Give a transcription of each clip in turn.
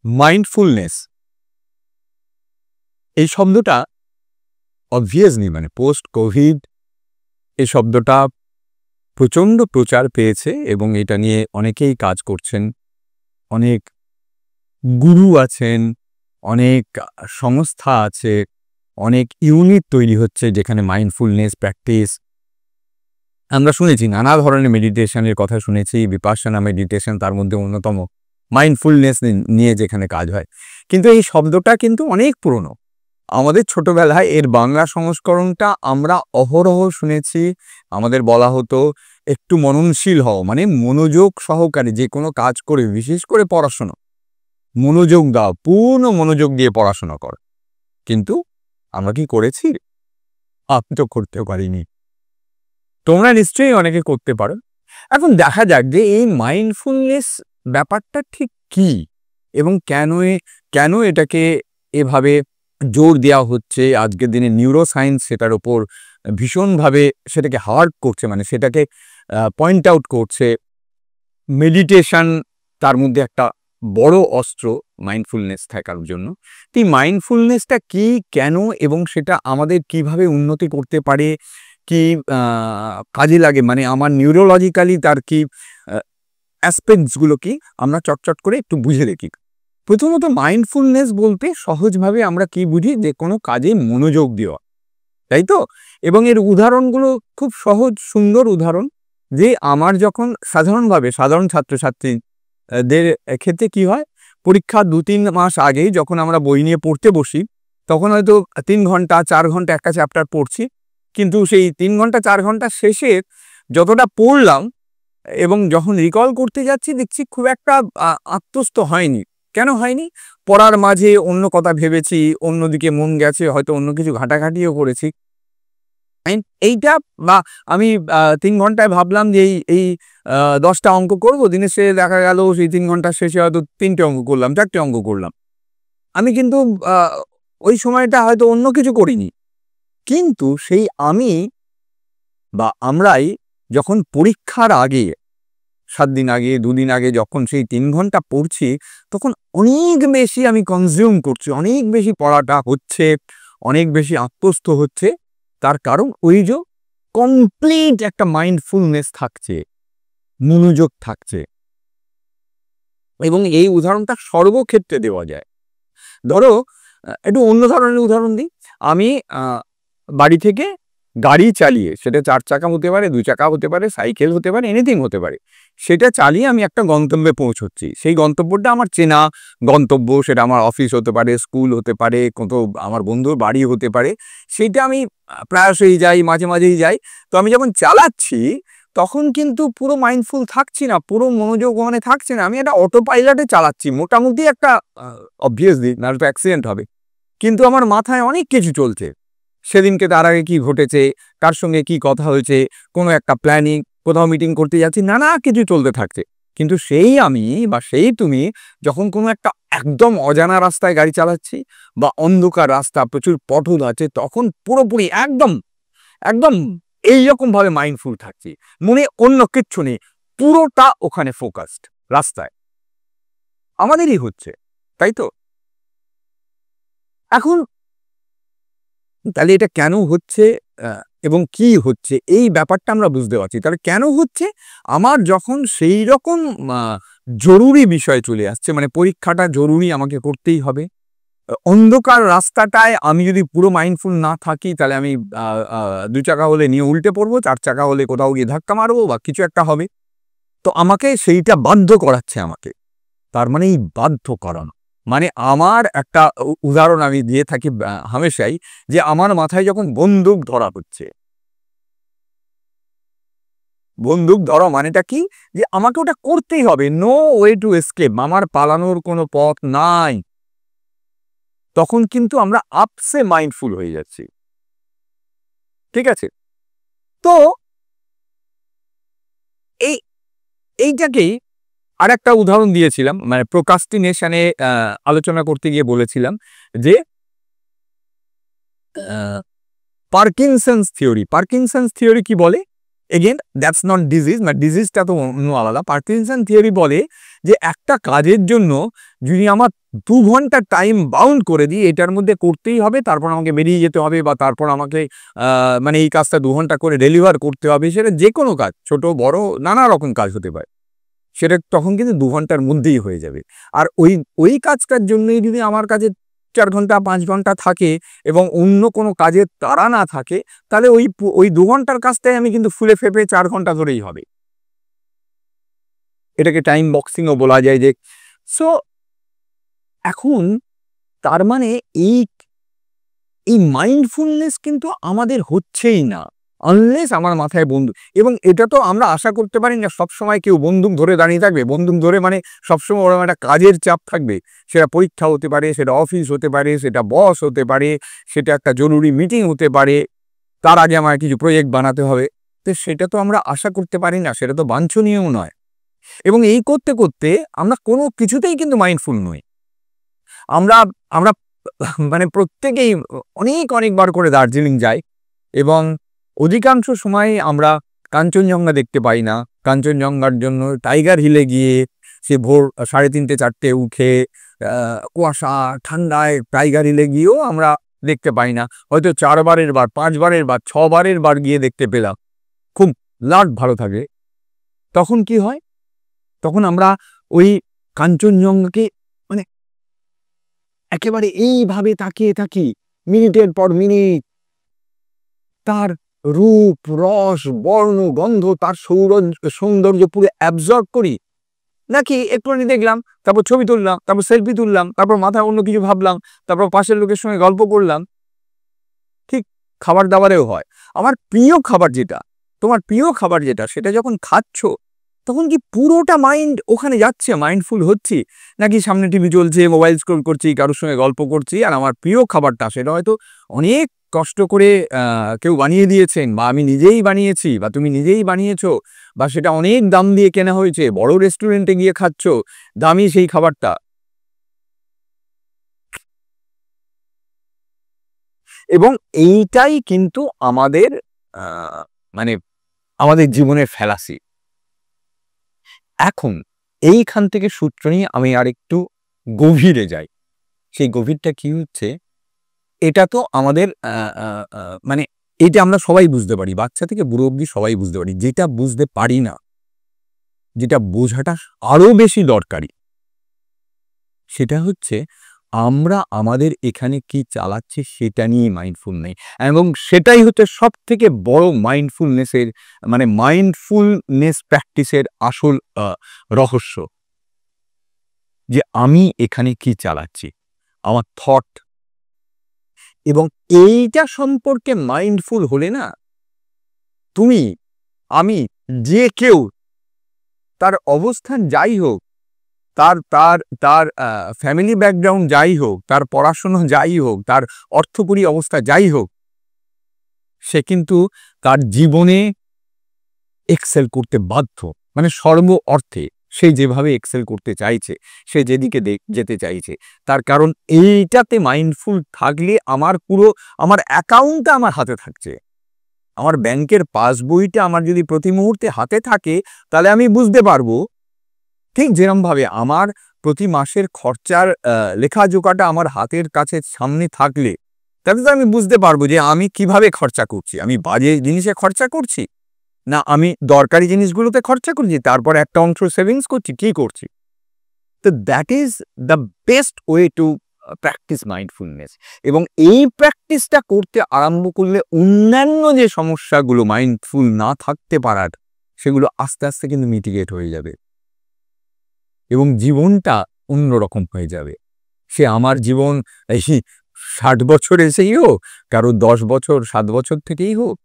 Mindfulness এই শব্দটা obviously মানে পোস্ট কোভিড এই শব্দটা প্রচণ্ড প্রচার পেয়েছে এবং এটা নিয়ে অনেকেই কাজ করছেন। অনেক গুরু আছেন, অনেক সংস্থা আছে, অনেক ইউনিট তৈরি হচ্ছে যেখানে মাইন্ডফুলনেস প্র্যাকটিস আমরা শুনেছি, নানা ধরনের মেডিটেশনের কথা শুনেছি, বিপাশনা মেডিটেশন তার মধ্যে অন্যতম, মাইন্ডফুলনেস নিয়ে যেখানে কাজ হয়। কিন্তু এই শব্দটা কিন্তু অনেক পুরনো। আমাদের ছোটবেলায় এর বাংলা সংস্করণটা আমরা অহরহ শুনেছি। আমাদের বলা হতো একটু মননশীল হও, মানে মনোযোগ সহকারে যে কোনো কাজ করে, বিশেষ করে পড়াশোনা মনোযোগ দাও, পূর্ণ মনোযোগ দিয়ে পড়াশোনা কর। কিন্তু আমরা কি করেছি? আমি তো করতেও পারিনি। তোমরা নিশ্চয়ই অনেকে করতে পারো। এখন দেখা যাক যে এই মাইন্ডফুলনেস ব্যাপারটা ঠিক কি এবং কেন এটাকে এভাবে জোর দেওয়া হচ্ছে। আজকের দিনে নিউরোসায়েন্স সেটার ওপর ভীষণভাবে সেটাকে হার্ড করছে, মানে সেটাকে পয়েন্ট আউট করছে। মেডিটেশন তার মধ্যে একটা বড় অস্ত্র মাইন্ডফুলনেস থাকার জন্য। এই মাইন্ডফুলনেসটা কি, কেন এবং সেটা আমাদের কিভাবে উন্নতি করতে পারে, কি কাজে লাগে, মানে আমার নিউরোলজিক্যালি তার কি অ্যাসপেক্টসগুলো কি, আমরা চটচট করে একটু বুঝে দেখি। প্রথমত মাইন্ডফুলনেস বলতে সহজভাবে আমরা কি বুঝি, যে কোনো কাজে মনোযোগ দেওয়া, তাই তো? এবং এর উদাহরণগুলো খুব সহজ সুন্দর উদাহরণ। যে আমার যখন সাধারণভাবে সাধারণ ছাত্রছাত্রীদের ক্ষেত্রে কি হয়, পরীক্ষা 2-3 মাস আগেই যখন আমরা বই নিয়ে পড়তে বসি, তখন হয়তো 3 ঘন্টা 4 ঘন্টা একটা চ্যাপ্টার পড়ছি, কিন্তু সেই 3 ঘন্টা 4 ঘন্টা শেষে যতটা পড়লাম এবং যখন রিকল করতে যাচ্ছি দেখছি খুব একটা আত্মস্থ হয়নি। কেন হয়নি? পড়ার মাঝে অন্য কথা ভেবেছি, অন্যদিকে মন গেছে, হয়তো অন্য কিছু ঘাটাঘাটিও করেছি। এইটা বা আমি 3 ঘন্টায় ভাবলাম যে এই 10টা অঙ্ক করব, দিনের শেষে দেখা গেল সেই 3 ঘন্টার শেষে হয়তো 3টে অঙ্ক করলাম, 4টে অঙ্ক করলাম। আমি কিন্তু ওই সময়টা হয়তো অন্য কিছু করিনি। কিন্তু সেই আমি বা আমরাই যখন পরীক্ষার আগে 7 দিন আগে 2 দিন আগে যখন সেই 3 ঘন্টা পড়ছি, তখন অনেক বেশি আমি কনজিউম করছি, অনেক বেশি পড়াটা হচ্ছে, অনেক বেশি আত্মস্থ হচ্ছে। তার কারণ ওই যে কমপ্লিট একটা মাইন্ডফুলনেস থাকছে, মনোযোগ থাকছে। এবং এই উদাহরণটা সর্বক্ষেত্রে দেওয়া যায়। ধরো একটু অন্য ধরনের উদাহরণ দিই। আমি বাড়ি থেকে গাড়ি চালিয়ে, সেটা 4 চাকা হতে পারে, 2 চাকা হতে পারে, সাইকেল হতে পারে, এনিথিং হতে পারে, সেটা চালিয়ে আমি একটা গন্তব্যে পৌঁছচ্ছি। সেই গন্তব্যটা আমার চেনা গন্তব্য, সেটা আমার অফিস হতে পারে, স্কুল হতে পারে, কোথাও আমার বন্ধুর বাড়ি হতে পারে। সেইটা আমি প্রায়শই যাই, মাঝে মাঝেই যাই। তো আমি যখন চালাচ্ছি তখন কিন্তু পুরো মাইন্ডফুল থাকছি না, পুরো মনোযোগ ওখানে থাকছে না। আমি একটা অটো পাইলটে চালাচ্ছি, মোটামুটি একটা অবভিয়াসলি না তো অ্যাক্সিডেন্ট হবে, কিন্তু আমার মাথায় অনেক কিছু চলছে। সেদিনকে তার আগে কি ঘটেছে, কার সঙ্গে কি কথা হয়েছে, কোনো একটা প্ল্যানিং, কোথাও মিটিং করতে যাচ্ছি, নানা কিছু চলতে থাকছে। কিন্তু সেই আমি বা সেই তুমি যখন কোনো একটা একদম অজানা রাস্তায় গাড়ি চালাচ্ছি বা অন্ধকার রাস্তা, প্রচুর পথ আছে, তখন পুরোপুরি একদম একদম এইরকমভাবে মাইন্ডফুল থাকছি, মনে অন্য কিচ্ছু নেই, পুরোটা ওখানে ফোকাসড রাস্তায়। আমাদেরই হচ্ছে, তাই তো? এখন তাহলে এটা কেন হচ্ছে এবং কি হচ্ছে, এই ব্যাপারটা আমরা বুঝতে পারছি। তাহলে কেন হচ্ছে? আমার যখন সেই রকম জরুরি বিষয় চলে আসছে, মানে পরীক্ষাটা জরুরি, আমাকে করতেই হবে, অন্ধকার রাস্তাটায় আমি যদি পুরো মাইন্ডফুল না থাকি, তাহলে আমি 2 চাকা হলে নিয়ে উল্টে পড়বো, 4 চাকা হলে কোথাও গিয়ে ধাক্কা মারবো বা কিছু একটা হবে। তো আমাকে সেইটা বাধ্য করাচ্ছে আমাকে। তার মানে এই বাধ্য করানো, মানে আমার একটা উদাহরণ আমি দিয়ে থাকি হামেশাই, যে আমার মাথায় যখন বন্দুক ধরা হচ্ছে, বন্দুক ধরা মানেটা কি, যে আমাকে ওটা করতেই হবে, নো ওয়ে টু এসকেপ, আমার পালানোর কোনো পথ নাই। তখন কিন্তু আমরা আপসে মাইন্ডফুল হয়ে যাচ্ছি, ঠিক আছে? তো এই এইটাকেই আর একটা উদাহরণ দিয়েছিলাম, মানে প্রোক্রাস্টিনেশনে আলোচনা করতে গিয়ে বলেছিলাম যে পার্কিনসন্স থিওরি কি বলে, এগেন দ্যাটস নট ডিজিজ, মানে ডিজিজটা তো অন্য আলাদা। পার্কিনসন থিওরি বলে যে একটা কাজের জন্য যদি আমার 2 ঘন্টা টাইম বাউন্ড করে দিই, এটার মধ্যে করতেই হবে, তারপর আমাকে বেরিয়ে যেতে হবে, বা তারপর আমাকে মানে এই কাজটা 2 ঘন্টা করে ডেলিভার করতে হবে, সেটা যে কোনো কাজ, ছোট বড় নানা রকম কাজ হতে পারে, সেটা তখন কিন্তু 2 ঘন্টার মধ্যেই হয়ে যাবে। আর ওই কাজটার জন্যই যদি আমার কাছে 4 ঘন্টা 5 ঘন্টা থাকে এবং অন্য কোনো কাজের তাড়া না থাকে, তাহলে ওই 2 ঘন্টার কাজটাই আমি কিন্তু ফুলে ফেঁপে 4 ঘন্টা ধরেই হবে। এটাকে টাইম বক্সিংও বলা যায়। যে সো এখন তার মানে এই এই মাইন্ডফুলনেস কিন্তু আমাদের হচ্ছেই না, আনলেস আমার মাথায় বন্দুক। এবং এটা তো আমরা আশা করতে পারি না সবসময় কেউ বন্দুক ধরে দাঁড়িয়ে থাকবে। বন্দুক ধরে মানে সবসময় ওরকম একটা কাজের চাপ থাকবে, সেটা পরীক্ষা হতে পারে, সেটা অফিস হতে পারে, সেটা বস হতে পারে, সেটা একটা জরুরি মিটিং হতে পারে, তার আগে আমার কিছু প্রজেক্ট বানাতে হবে। তো সেটা তো আমরা আশা করতে পারি না, সেটা তো বাঞ্ছনীয়ও নয়। এবং এই করতে করতে আমরা কোনো কিছুতেই কিন্তু মাইন্ডফুল নই। আমরা আমরা মানে প্রত্যেকেই অনেকবার করে দার্জিলিং যাই, এবং অধিকাংশ সময় আমরা কাঞ্চনজঙ্ঘা দেখতে পাই না। কাঞ্চনজঙ্ঘার জন্য টাইগার হিলে গিয়ে সে ভোর 3:30 4টে উঠে কুয়াশা ঠান্ডায় টাইগার হিলে গিয়েও আমরা দেখতে পাই না। হয়তো 4 বারের বার, 5 বারের বার, 6 বারের বার গিয়ে দেখতে পেলাম, খুব লাট ভালো থাকে। তখন কি হয়? তখন আমরা ওই কাঞ্চনজঙ্ঘাকে মানে একেবারে এইভাবে তাকিয়ে থাকি মিনিটের পর মিনিট, তার রূপ, রস, বর্ণ, গন্ধ, তার সৌন্দর্য পুরো অ্যাবজর্ব করি, নাকি একটুখানি দেখলাম, তারপর ছবি তুললাম, তারপর সেলফি তুললাম, তারপর মাথায় অন্য কিছু ভাবলাম, তারপর পাশের লোকের সঙ্গে গল্প করলাম। ঠিক খাবার দাবারেও হয়। আমার প্রিয় খাবার যেটা, তোমার প্রিয় খাবার যেটা, সেটা যখন খাচ্ছ তখন কি পুরোটা মাইন্ড ওখানে যাচ্ছে, মাইন্ডফুল হচ্ছি, নাকি সামনে টিভি চলছে, মোবাইল স্ক্রল করছি, কারোর সঙ্গে গল্প করছি, আর আমার প্রিয় খাবারটা সেটা হয়তো অনেক কষ্ট করে কেউ বানিয়ে দিয়েছেন, বা আমি নিজেই বানিয়েছি, বা তুমি নিজেই বানিয়েছো, বা সেটা অনেক দাম দিয়ে কেনা হয়েছে, বড় রেস্টুরেন্টে গিয়ে খাচ্ছ দামি সেই খাবারটা। এবং এইটাই কিন্তু আমাদের মানে আমাদের জীবনের ফ্যালাসি। এখন এইখান থেকে সূত্র নিয়ে আমি আরেকটু গভীরে যাই। সেই গভীরটা কি হচ্ছে, এটা তো আমাদের মানে এটা আমরা সবাই বুঝতে পারি, বাচ্চা থেকে বুড়ো অব্দি সবাই বুঝতে পারি। যেটা বুঝতে পারি না, যেটা বোঝাটা আরো বেশি দরকারি, সেটা হচ্ছে আমরা আমাদের এখানে কি চালাচ্ছি সেটা নিয়ে মাইন্ডফুল নেই। এবং সেটাই হচ্ছে সব থেকে বড় মাইন্ডফুলনেসের মানে মাইন্ডফুলনেস প্র্যাকটিসের আসল রহস্য, যে আমি এখানে কি চালাচ্ছি, আমার থট। এবং এইটা সম্পর্কে মাইন্ডফুল হলে না, তুমি, আমি, যে কেউ, তার অবস্থান যাই হোক, তার তার তার ফ্যামিলি ব্যাকগ্রাউন্ড যাই হোক, তার পড়াশোনা যাই হোক, তার অর্থকরী অবস্থা যাই হোক, সে কিন্তু তার জীবনে এক্সেল করতে বাধ্য। মানে সর্ব অর্থে সে যেভাবে এক্সেল করতে চাইছে, সে যেদিকে যেতে চাইছে, তার কারণ এইটাতে মাইন্ডফুল থাকলে আমার অ্যাকাউন্টটা আমার হাতে থাকছে, আমার ব্যাংকের পাসবইটা আমার যদি প্রতি মুহূর্তে হাতে থাকে, তাহলে আমি বুঝতে পারবো ঠিক যেরমভাবে আমার প্রতি মাসের খরচার লেখাজোখাটা আমার হাতের কাছে সামনে থাকলে, তাহলে তো আমি বুঝতে পারবো যে আমি কিভাবে খরচা করছি, আমি বাজে জিনিসে খরচা করছি, না আমি দরকারি জিনিসগুলোতে খরচা করছি, তারপর একটা অংশ সেভিংস করছি, কি করছি। তো that is the best way to practice mindfulness. এবং এই প্র্যাকটিসটা করতে আরম্ভ করলে অন্যান্য যে সমস্যাগুলো মাইন্ডফুল না থাকতে পারার, সেগুলো আস্তে আস্তে কিন্তু মিটিগেট হয়ে যাবে, এবং জীবনটা অন্যরকম হয়ে যাবে। সে আমার জীবন এই 60 বছর এসেই হোক, কারো 10 বছর 7 বছর থেকেই হোক।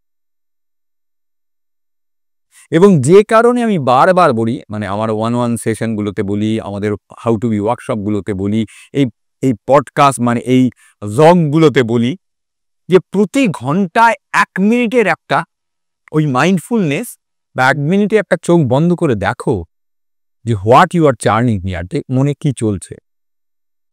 এবং যে কারণে আমি বারবার বলি, মানে আমার 1-1 সেশনগুলোতে বলি, আমাদের হাউ টু বি ওয়ার্কশপগুলোতে বলি, এই এই পডকাস্ট মানে এই জগগুলোতে বলি, যে প্রতি ঘন্টায় 1 মিনিটের একটা ওই মাইন্ডফুলনেস, বা 1 মিনিটে একটা চোখ বন্ধ করে দেখো যে what you are churning here, মনে কি চলছে।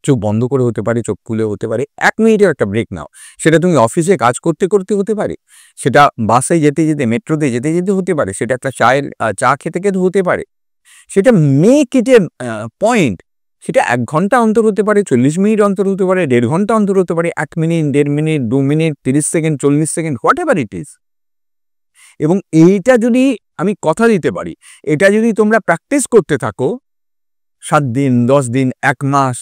চোখ বন্ধ করে হতে পারে, চোখ খুলে হতে পারে, 1 মিনিটের একটা ব্রেক নাও। সেটা তুমি অফিসে কাজ করতে করতে হতে পারে, সেটা বাসে যেতে যেতে, মেট্রোতে যেতে যেতে হতে পারে, সেটা একটা চা খেতে খেতে হতে পারে, সেটা মেক ইট এ পয়েন্ট। সেটা 1 ঘন্টা অন্তর হতে পারে, 40 মিনিট অন্তর হতে পারে, 1.5 ঘন্টা অন্তর হতে পারে, 1 minute, 1.5 minute, 2 minute, 30 second, 40 second, what ever it is. এবং এইটা যদি আমি কথা দিতে পারি, এটা যদি তোমরা প্র্যাকটিস করতে থাকো 7 দিন, 10 দিন, 1 মাস,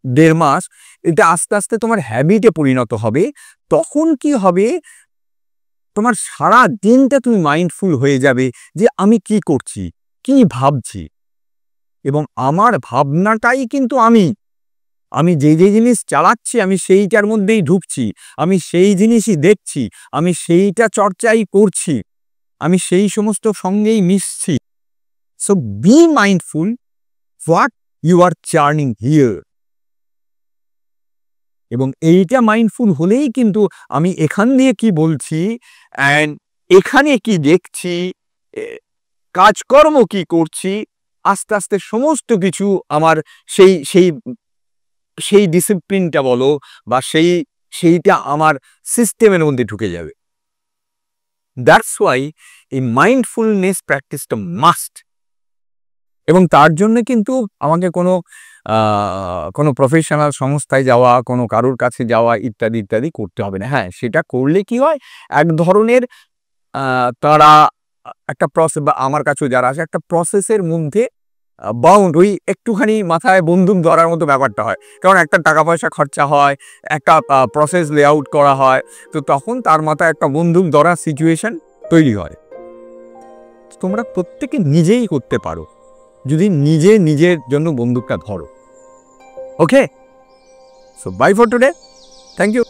1.5 মাস, এটা আস্তে আস্তে তোমার হ্যাবিটে পরিণত হবে। তখন কি হবে, তোমার সারা দিনটা তুমি মাইন্ডফুল হয়ে যাবে যে আমি কি করছি, কি ভাবছি, এবং আমার ভাবনাটাই কিন্তু আমি যে জিনিস চালাচ্ছি আমি সেইটার মধ্যেই ঢুকছি, আমি সেই জিনিসই দেখছি, আমি সেইটা চর্চাই করছি, আমি সেই সমস্ত সঙ্গেই মিশছি। So be mindful what you are churning here. এবং এইটা মাইন্ডফুল হলেই কিন্তু আমি এখান দিয়ে কি বলছি অ্যান্ড এখানে কি দেখছি, কাজকর্ম কি করছি, আস্তে আস্তে সমস্ত কিছু আমার সেই সেই সেই ডিসিপ্লিনটা বলো বা সেইটা আমার সিস্টেমের মধ্যে ঢুকে যাবে। দ্যাটস ওয়াই এই মাইন্ডফুলনেস প্র্যাকটিসটা মাস্ট। এবং তার জন্য কিন্তু আমাকে কোনো প্রফেশনাল সংস্থায় যাওয়া, কোনো কারোর কাছে যাওয়া ইত্যাদি ইত্যাদি করতে হবে না। হ্যাঁ, সেটা করলে কি হয়, এক ধরনের তারা একটা প্রসেস, বা আমার কাছেও যারা আসে একটা প্রসেসের মধ্যে বাউন্ড, ওই একটুখানি মাথায় বন্দুক ধরার মতো ব্যাপারটা হয়। কারণ একটা টাকা পয়সা খরচা হয়, একটা প্রসেস লেআউট করা হয়, তো তখন তার মাথায় একটা বন্দুক ধরার সিচুয়েশন তৈরি হয়। তোমরা প্রত্যেকে নিজেই করতে পারো যদি নিজের জন্য বন্দুকটা ধরো। Okay, so bye for today, thank you.